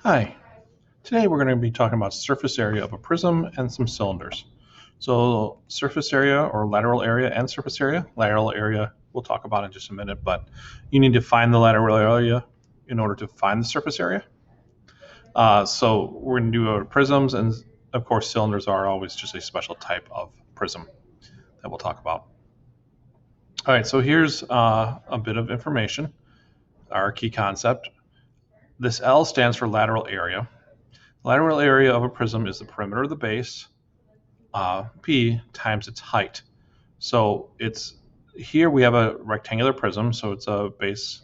Hi, today we're going to be talking about surface area of a prism and some cylinders. So surface area or lateral area and surface area. Lateral area we'll talk about in just a minute, but you need to find the lateral area in order to find the surface area. So we're going to do prisms, and of course cylinders are always just a special type of prism that we'll talk about. All right, so here's a bit of information, our key concept. This L stands for lateral area. Lateral area of a prism is the perimeter of the base, P times its height. So it's here we have a rectangular prism, so it's a base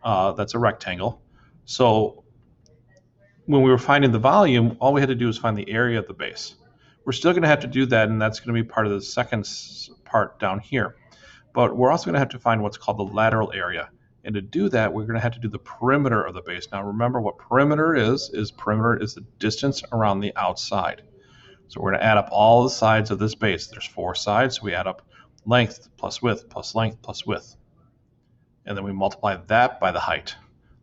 that's a rectangle. So when we were finding the volume, all we had to do was find the area of the base. We're still going to have to do that, and that's going to be part of the second part down here. But we're also going to have to find what's called the lateral area. And to do that, we're going to have to do the perimeter of the base. Now remember what perimeter is perimeter is the distance around the outside. So we're going to add up all the sides of this base. There's 4 sides, so we add up length plus width plus length plus width. And then we multiply that by the height.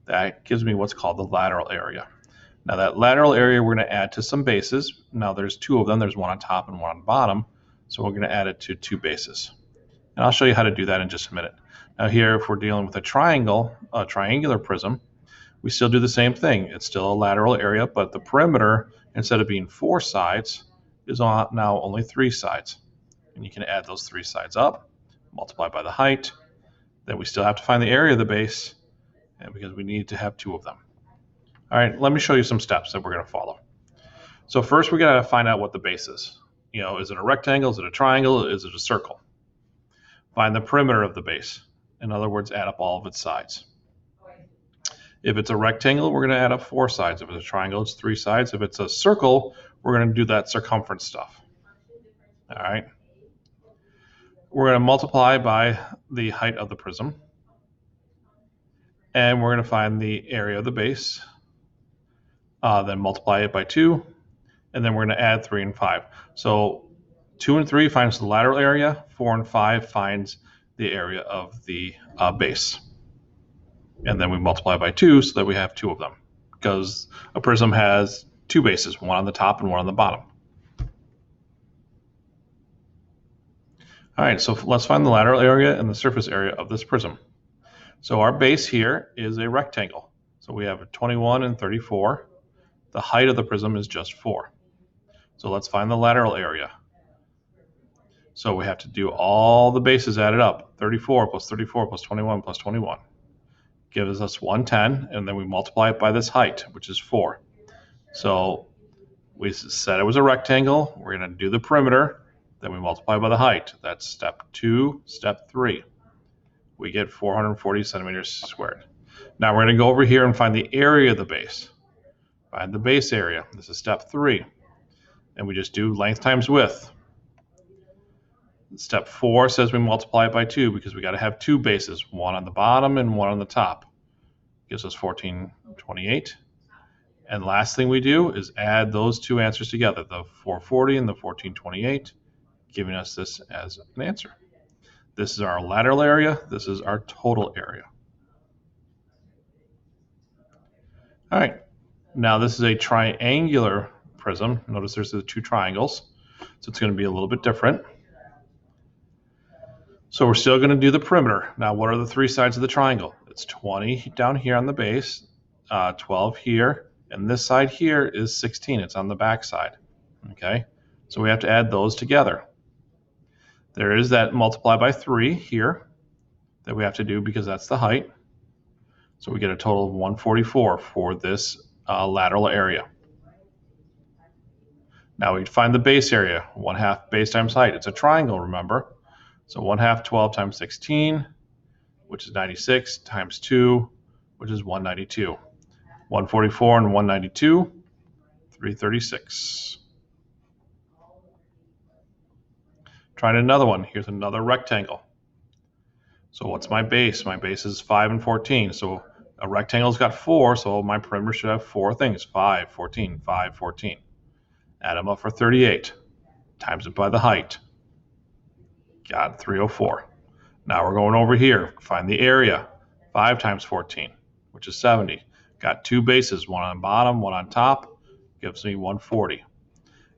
That gives me what's called the lateral area. Now that lateral area we're going to add to some bases. Now there's 2 of them. There's one on top and one on bottom. So we're going to add it to 2 bases. And I'll show you how to do that in just a minute. Now here, if we're dealing with a triangular prism, we still do the same thing. It's still a lateral area, but the perimeter, instead of being 4 sides, is now only 3 sides. And you can add those 3 sides up, multiply by the height. Then we still have to find the area of the base, and because we need to have 2 of them. All right, let me show you some steps that we're going to follow. So first, we got to find out what the base is. Is it a rectangle? Is it a triangle? Is it a circle? Find the perimeter of the base. In other words, add up all of its sides. If it's a rectangle, we're going to add up 4 sides. If it's a triangle, it's 3 sides. If it's a circle, we're going to do that circumference stuff. All right. We're going to multiply by the height of the prism. And we're going to find the area of the base. Then multiply it by 2. And then we're going to add 3 and 5. So 2 and 3 finds the lateral area. 4 and 5 finds the area of the base. And then we multiply by 2 so that we have 2 of them, because a prism has 2 bases, one on the top and one on the bottom. All right, so let's find the lateral area and the surface area of this prism. So our base here is a rectangle. So we have 21 and 34. The height of the prism is just 4. So let's find the lateral area. So we have to do all the bases added up. 34 plus 34 plus 21 plus 21 gives us 110, and then we multiply it by this height, which is 4. So we said it was a rectangle. We're going to do the perimeter. Then we multiply by the height. That's step 2, step 3. We get 440 centimeters squared. Now we're going to go over here and find the area of the base. Find the base area. This is step 3. And we just do length times width. Step 4 says we multiply it by 2 because we got to have 2 bases, one on the bottom and one on the top. Gives us 1428. And last thing we do is add those 2 answers together, the 440 and the 1428, giving us this as an answer. This is our lateral area. This is our total area. All right. Now this is a triangular prism. Notice there's the 2 triangles, so it's going to be a little bit different. So we're still going to do the perimeter. Now, what are the 3 sides of the triangle? It's 20 down here on the base, 12 here, and this side here is 16. It's on the back side. Okay, so we have to add those together. There is that multiply by 3 here that we have to do because that's the height. So we get a total of 144 for this lateral area. Now we find the base area, 1/2 base times height. It's a triangle, remember? So 1/2 12 times 16, which is 96, times 2, which is 192. 144 and 192, 336. Trying another one. Here's another rectangle. So what's my base? My base is 5 and 14. So a rectangle's got 4, so my perimeter should have 4 things. 5, 14, 5, 14. Add them up for 38. Times it by the height. Got 304. Now we're going over here. Find the area. 5 times 14, which is 70. Got two bases, one on bottom, one on top, gives me 140.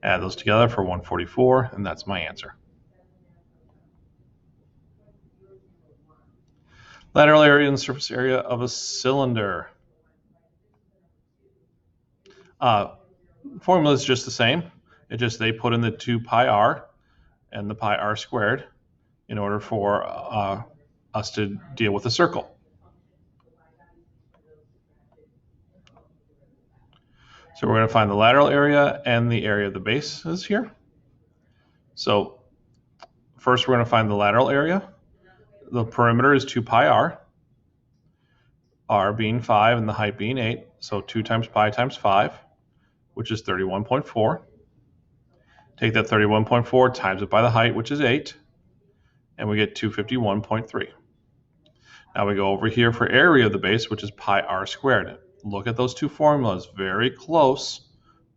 Add those together for 144, and that's my answer. Lateral area and surface area of a cylinder. Formula is just the same. It just they put in the 2 pi r and the pi r squared in order for us to deal with a circle. So we're going to find the lateral area and the area of the bases here. So first we're going to find the lateral area. The perimeter is 2 pi r being 5 and the height being 8. So 2 times pi times 5, which is 31.4. Take that 31.4 times it by the height, which is 8, and we get 251.3. Now we go over here for area of the base, which is pi r squared. Look at those two formulas, very close,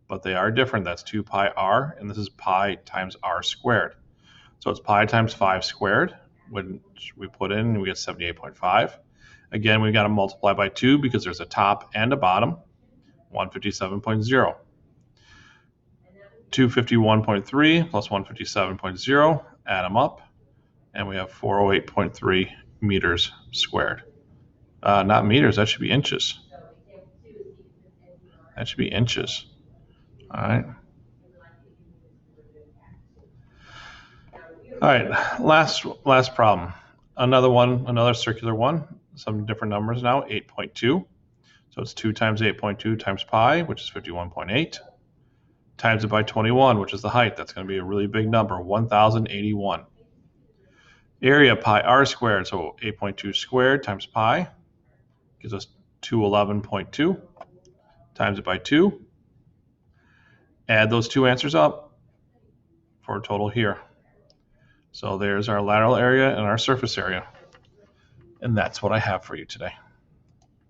but they are different. That's 2 pi r, and this is pi times r squared. So it's pi times 5 squared, which we put in, and we get 78.5. Again, we've got to multiply by 2 because there's a top and a bottom, 157.0. 251.3 plus 157.0, add them up, and we have 408.3 meters squared. Not meters, that should be inches. That should be inches. All right. All right, last problem. Another circular one, some different numbers now, 8.2. So it's 2 times 8.2 times pi, which is 51.8. Times it by 21, which is the height. That's going to be a really big number, 1,081. Area, pi r squared, so 8.2 squared times pi gives us 211.2. Times it by 2. Add those two answers up for a total here. So there's our lateral area and our surface area. And that's what I have for you today.